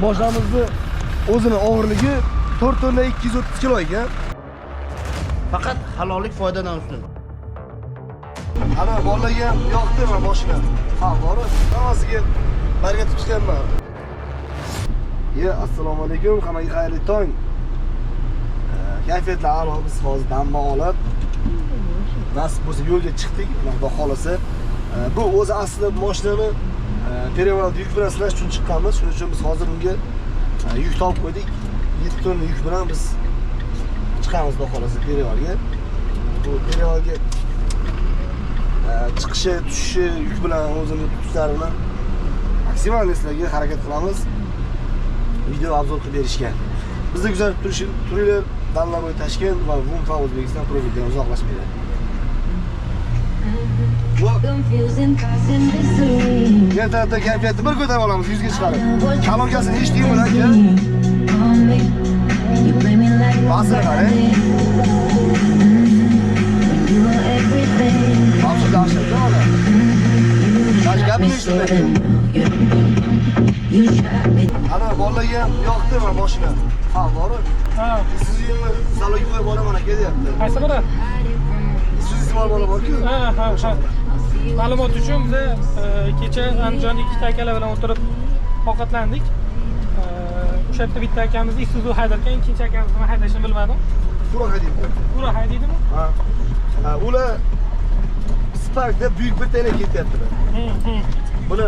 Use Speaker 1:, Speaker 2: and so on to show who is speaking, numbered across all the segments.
Speaker 1: Mashinamizni o'zini og'irligi 4 tonna 230 kilo ekan.
Speaker 2: Faqat halollik foydadan ustun.
Speaker 1: Ana bolalarga ham yoqdi mana mashina. Ha, bor. Hammasiga barga chiqishganman. Assalomu alaykum, hammaga xayrli tong. Kayfiyatlar a'lo, biz hozir dam olib nasib bo'lsa yo'lga chiqdik, Xudo xolasa. Bu o'zi asli mashinani Perevalda yuk bilan sinash uchun chiqqanmiz. Shuning uchun biz hozir unga yuk topib qo'ydik. 7 tonna yuk bilan biz chiqamiz Xudo xolasa Perevalga. Bu Perevalga chiqishi, tushishi yuk bilan o'zini tutishlarni maksimalistlarga harakat qilamiz. Video obzor qilib berishgan. Bizni kuzatib turinglar. Danlaboy Toshkent va Vunfa O'zbekiston provinsiyadan uzoqlashmaydi. Ertalabda kayfiyatni bir ko'tarib olamiz, yuzga chiqarib. Kalonkasini eshitdingmi aka? Basir qarang. Hozir dashadi ona. Hozir gapni eshitmaydi. Ana bolalarga ham yoqdi mana mashina. Ha, bor.
Speaker 3: Ha.
Speaker 1: Sizni salonga qo'yib olaman aka deyapti.
Speaker 3: Qaysi biri?
Speaker 1: Sizni bola bor-ku.
Speaker 3: Ha. Ma'lumot uchun biz kecha Andijonda ikkita akalar bilan o'tirib ovqatlandik. O'sha yerda bitta akamiz Isuzu haydarkan, ikkinchi akamiz nima haydashini bilmadim.
Speaker 1: Qura haydaydi.
Speaker 3: Qura haydaydimi?
Speaker 1: Ha. Ular Sparkda buyuk bir tane ketyaptilar. Buni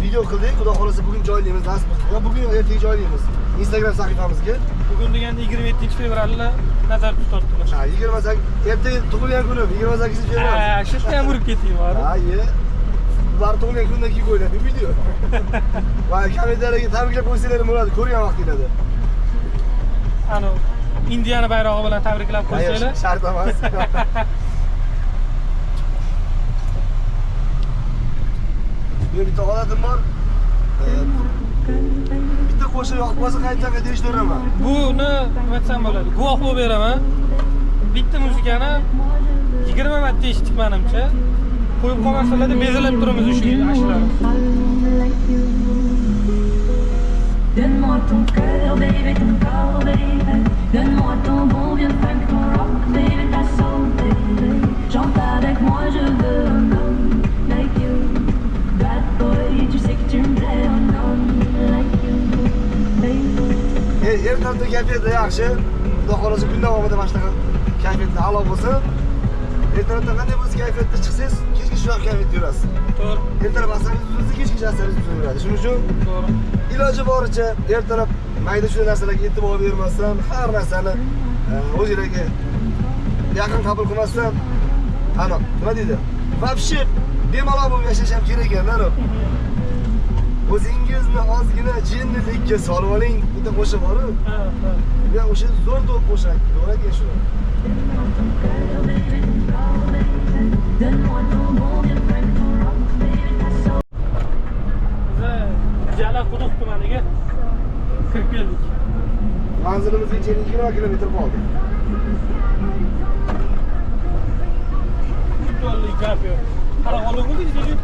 Speaker 1: video qildik, Xudo xolasa bugun joylaymiz, nasib qilsa. Bugun ertaga joylaymiz. Instagram sahifamizga.
Speaker 3: Bugun deganda 27-fevralni nazarda tutibdilar.
Speaker 1: Ha, 28 ertaga tug'ilgan kunim, 28-fevral.
Speaker 3: Ha, shu yerda ham urib keting bor.
Speaker 1: Ha, ular tug'ilgan kundan keyin qo'yiladi video. Va kommentariyaga tabriklab qo'ysanglar bo'ladi, ko'rgan vaqtingizda.
Speaker 3: Ana Indiyani bayrog'i bilan tabriklab qo'ysanglar.
Speaker 1: Shart emas. Men bitta holatim bor. Bitta qo'shiq yoqib qolsa qaytaga deyishdiraman.
Speaker 3: Buni nima desam bo'ladi? Guvoh bo'lib beraman. Bitta muzikani 20 marta eshitdik menimcha. Qo'yib qolmasalarda bezalab turamiz shu ashlarni.
Speaker 4: Donne-moi ton cœur, baby, ton corps, baby. Donne-moi ton bon vieux funk, ton rock, baby, ta soul, baby. Chante avec moi, je veux un homme like you. Bad boy, tu sais que tu me plais, un homme like you, baby.
Speaker 1: Ertalabda kayfiyat yaxshi. Xudo xolasa kun davomida mana shunaqa kayfiyatlar a'lo bo'lsin. Ertalabda qanday bo'lsa kayfiyatda chiqsangiz, kechga shunaqa kayfiyatda yurasiz.
Speaker 3: To'g'ri.
Speaker 1: Ertalab asaringiz buzilsa, kechgacha asaringiz buziladi. Shuning uchun
Speaker 3: To'g'ri.
Speaker 1: iloji boricha ertalab mayda shunday narsalarga e'tibor bermasdan, har narsani o'zingizga yaqin qabul qilmasdan, ana, nima deydi? Vobshe bemalol bo'lib yashash ham kerak ekan-da. O'zingizni ozgina jinnilikka solib oling. Bitta qo'shiq bor-ku.
Speaker 3: Ha.
Speaker 1: Men o'sha zo'r deb qo'shak, to'g'ri ekan shu.
Speaker 4: Donne-moi ton bon vieux funk, ton rock, baby, ta soul.
Speaker 3: Biz Jala quduq tumaniga kirib keldik.
Speaker 1: Manzilimizga 20 kilometr qoldi.
Speaker 3: To'g'ri gap yo'q. Qara olib bo'ldingiz-ku?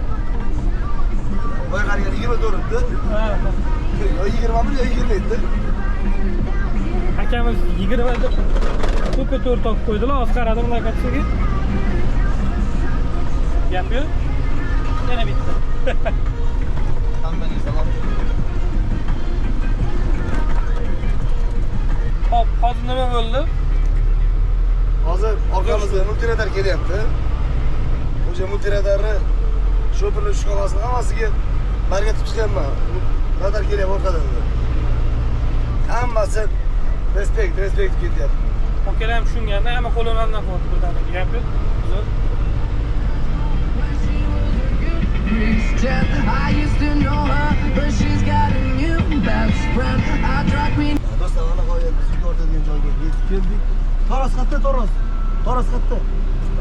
Speaker 1: Voy qariya 24 edi.
Speaker 3: Ha.
Speaker 1: Yo 21 yo 27 edi.
Speaker 3: Akamiz 20 deb to'ppa to'rt topib qo'ydilar. Hozir qaradim lokatsiyaga. Gap yo'q. Yana bitta.
Speaker 2: Hammangiz salom.
Speaker 3: Hop, hozir nima bo'ldi?
Speaker 1: Hozir orqamizda multiradar kelyapti. O'sha multiradarni sho'pirni shkolasini hammasiga barga chiqishganman. Radar kelyapti orqadan. Hammasi respekt ketyapti.
Speaker 3: Okalar ham tushunganda hamma qo'llardan qo'ydi birdaniga. Gap yo'q. Uzr.
Speaker 5: I used to know her, but she's got a new best friend. I drag me.
Speaker 1: Do'stlar, mana qo'yib biz o'rtagan joyga yetib keldik. Toros qayerda, Toros? Toros qayerda?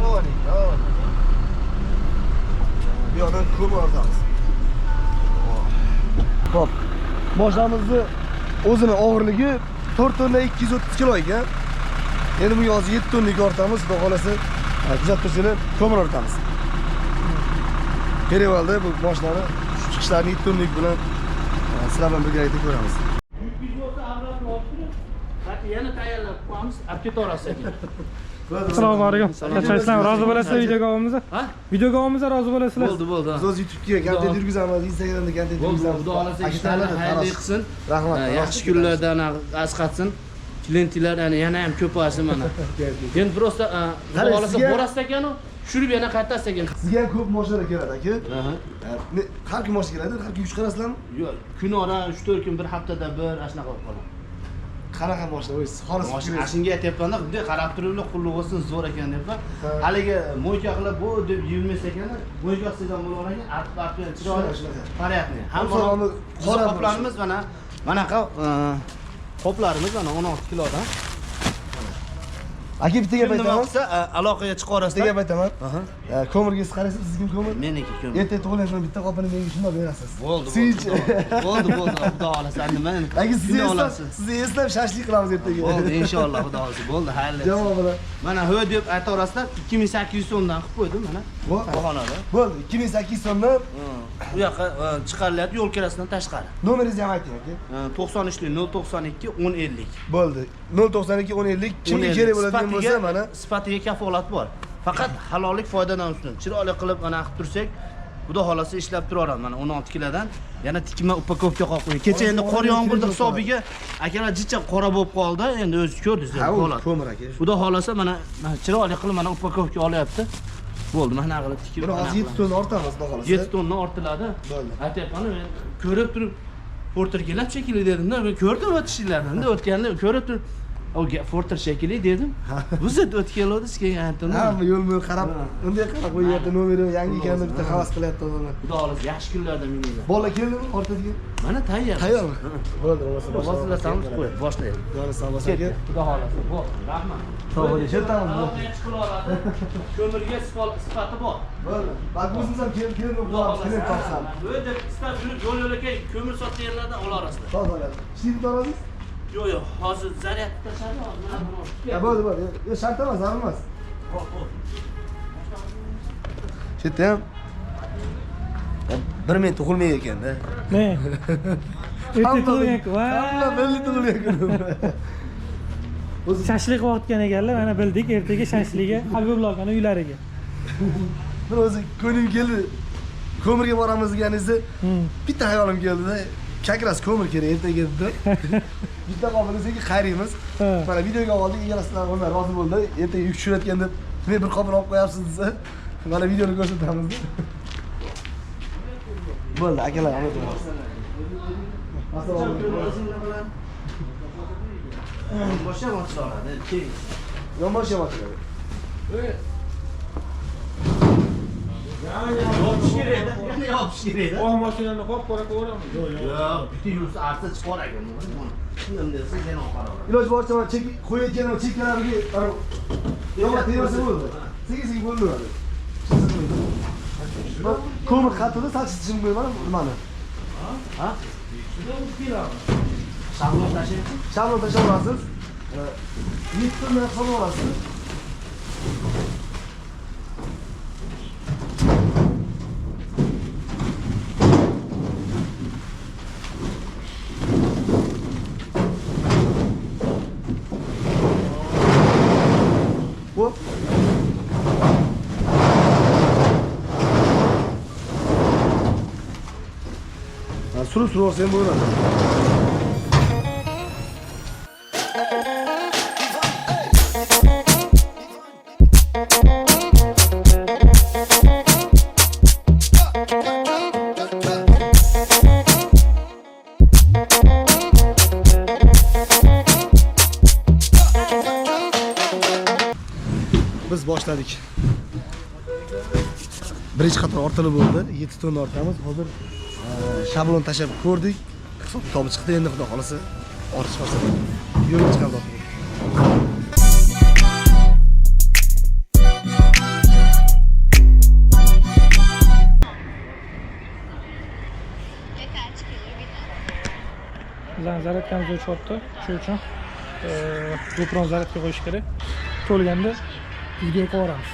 Speaker 1: Oling, bu yoqdan ko'mir ortamiz. Xo'p. Mashinamizni o'zini og'irligi 4 tonna 230 kilo ekan. Endi bu hozir 7 tonnaga ortamiz, xudo xolasa. Kuzatib tursanglar, ko'mir ortamiz. Perevalda bu mashinani chiqishlarini 7 tonlik bilan sizlar bilan birgalikda ko'ramiz.
Speaker 2: yana tayyorlab qo'yamiz, olib ketaverasiz aka.
Speaker 3: Assalomu alaykum. Kechirasizlar, rozi bo'lasizlar videoga olmamizda?
Speaker 2: Ha?
Speaker 3: Videoga olmamizda rozi bo'lasizlar.
Speaker 2: Bo'ldi.
Speaker 1: Biz o'z YouTube'ga kontent yurgizamiz, Instagramda kontent
Speaker 2: Bo'ldi,
Speaker 1: yurgizamiz.
Speaker 2: xudo xolasa ishlarni xayrli qilsin.
Speaker 1: Rahmat.
Speaker 2: Yaxshi kunlardan asqatsin. Klientlar yana ham ko'paysin mana. Endi просто xudo xolasa borasiz ekanu, tushirib yana qaytasiz ekan.
Speaker 1: Sizga ham ko'p mashinalar keladi aka. Har kun mashina keladi, har kun yuk chiqarasizlarmi?
Speaker 2: Yo'q, kun ora 3-4 kun, bir haftada bir ashnaqa qilib qolaman.
Speaker 1: Qanaqa mashina o'zingiz? Xolis
Speaker 2: Mashina shunga aytyapman-da, bunday qarab turiblar, qulluq bo'lsin, zo'r ekan debman. Haligi mo'yka qilib bu deb yurmas ekan, mo'yka qilsam bo'lavergan, artib chiroyli. Понятно. Hamma qoplarimiz mana bunaqa qoplarimiz mana 16 kilodan.
Speaker 1: Aka bitta gap
Speaker 2: Nima
Speaker 1: aytaman.
Speaker 2: qilsa aloqaga chiqarasiz.
Speaker 1: Bitta gap aytaman. Ko'mirgingiz qaraysiz, sizga ko'mir.
Speaker 2: Meniki ko'mir.
Speaker 1: Ertaga tug'ilgan bitta qopini menga shundoq berasiz.
Speaker 2: Bo'ldi. Bo'ldi, xudo xolasa nima endi.
Speaker 1: Aka sizni eslab shashlik qilamiz ertaga.
Speaker 2: Bo'ldi, inshaalloh xudo xolasa. Bo'ldi, xayrli.
Speaker 1: Javob bilan.
Speaker 2: Mana ho deb aytaverasizlar, 2800 so'mdan qilib qo'ydim mana. Bahonada.
Speaker 1: Bo'ldi, 2800 so'mdan
Speaker 2: Bu yoqqa chiqarilyapti yo'l kirasidan tashqari.
Speaker 1: nomeringizni ham ayting aka.
Speaker 2: 93 092 1050.
Speaker 1: Bo'ldi. 092 1050 kimga kerak bo'ladigan bo'lsa mana
Speaker 2: sifatiga kafolat bor. Faqat halollik foydadan ustun. Chiroyli qilib mana qilib tursak, xudo xolasa ishlab turaveradi. Mana 16 kilodan yana tikma upakovka qilib qo'ying. Kecha endi qor yomg'irda hisobiga akalar jicha qora bo'lib qoldi. Endi o'zingiz ko'rdingiz holat.
Speaker 1: ko'mir aka.
Speaker 2: Xudo xolasa mana chiroyli qilib mana upakovka olyapti. Bo'ldi, mana qilib tikib.
Speaker 1: Buni hozir 7 tonna ortamiz, xudo xolasa.
Speaker 2: 7 tonna ortiladi.
Speaker 1: Bo'ldi.
Speaker 2: Aytyapman, men ko'rib turib porter kelib shekilli dedim-da, men ko'rdim o'tishinglarni. Endi o'tganda ko'rib turib, porter shekilli dedim. Bu zot o'tganlodi, sizga aytdim.
Speaker 1: Hamma yo'l-yo'l qarab, unday qarab qo'yyapti, nomeri yangi ekanini bitta havas qilyapti o'zini.
Speaker 2: Xudo xolasa yaxshi kunlarda minglar.
Speaker 1: Bola keldimi ortadiga?
Speaker 2: Mana tayyor.
Speaker 1: Tayyormi? Bo'ldi, bo'lmasa
Speaker 2: Boshlasamiz, qo'y, boshlaymiz.
Speaker 1: Joni sog' bo'lsin aka.
Speaker 2: Xudo xolasa. Bo'ldi, rahmat.
Speaker 1: Sog' bo'ling, shetamiz.
Speaker 2: Chiqiladi. Ko'mirga sifati bor.
Speaker 1: Bo'ldi. Bag'uzimiz ham kelib
Speaker 2: Xudo
Speaker 1: qolamiz, kelib
Speaker 2: xolasa.
Speaker 1: topsam.
Speaker 2: O'zi istab yurib yo'l-yo'lakay ko'mir sotganlardan olarasizlar.
Speaker 1: Sog' bo'ling. Ishni to'g'risiz?
Speaker 2: Yo'q, hozir zaryad tashadi.
Speaker 1: Ya bo'ldi. Shart emas, zarur emas. Chetda ham bir men tug'ilmay ekan-da.
Speaker 3: Ne? Erta tug'ilgan-ku.
Speaker 1: Hamma birga tug'ilgan kun.
Speaker 3: Shashlik vaqtgan ekanlar, mana bildik ertaga shashliga Habib ularning uylariga.
Speaker 1: Men o'zi ko'nglim keldi. Ko'mirga boramiz deganingizda bitta hayolim keldi-da. Kakras ko'mir kerak ertaga dedi. Bitta qopini sizga qayraymiz. Mana videoga oldik, egalasidan o'zlari rozi bo'ldi. Ertaga yuk tushirayotganda men bir qopini olib qo'yapsiz desa, mana videoni ko'rsatamiz. Bo'ldi, akalar, omad bo'lsin. Assalomu alaykum.
Speaker 2: Boshqa boshlanadi. Keling.
Speaker 1: Yonbosh yonbosh.
Speaker 2: Yopish kerak-da. Yana yopish kerak-da.
Speaker 3: Oh, mashinani qop-qora ko'raman.
Speaker 2: Yo'q, bitta yursa arsa chiqar ekan. Shundan desa men oqaraman.
Speaker 1: Iloji boricha chek qo'yayotgan cheklariga yomon terasa bo'ldi. Sekin bo'ldi. Ko'mir xatida salchitishim qo'yman nimani?
Speaker 2: Ha? Shablon tashlaysiz?
Speaker 1: Shablon tashlab olasiz. 7 tonna hisob olasiz. Hop. Sürü olsun bu. Biz boshladik. Birinchi qator ortilib bo'ldi. 7 tonna ortamiz. Hozir shablon tashab ko'rdik. Hisob kitobi chiqdi. Endi xudo xolasa ortishmasa yo'lga chiqamiz.
Speaker 3: Zaryadkamiz o'chyapti. Shuning uchun GoPro'ni zaryadga qo'yish kerak. To'lganda videoga olamiz.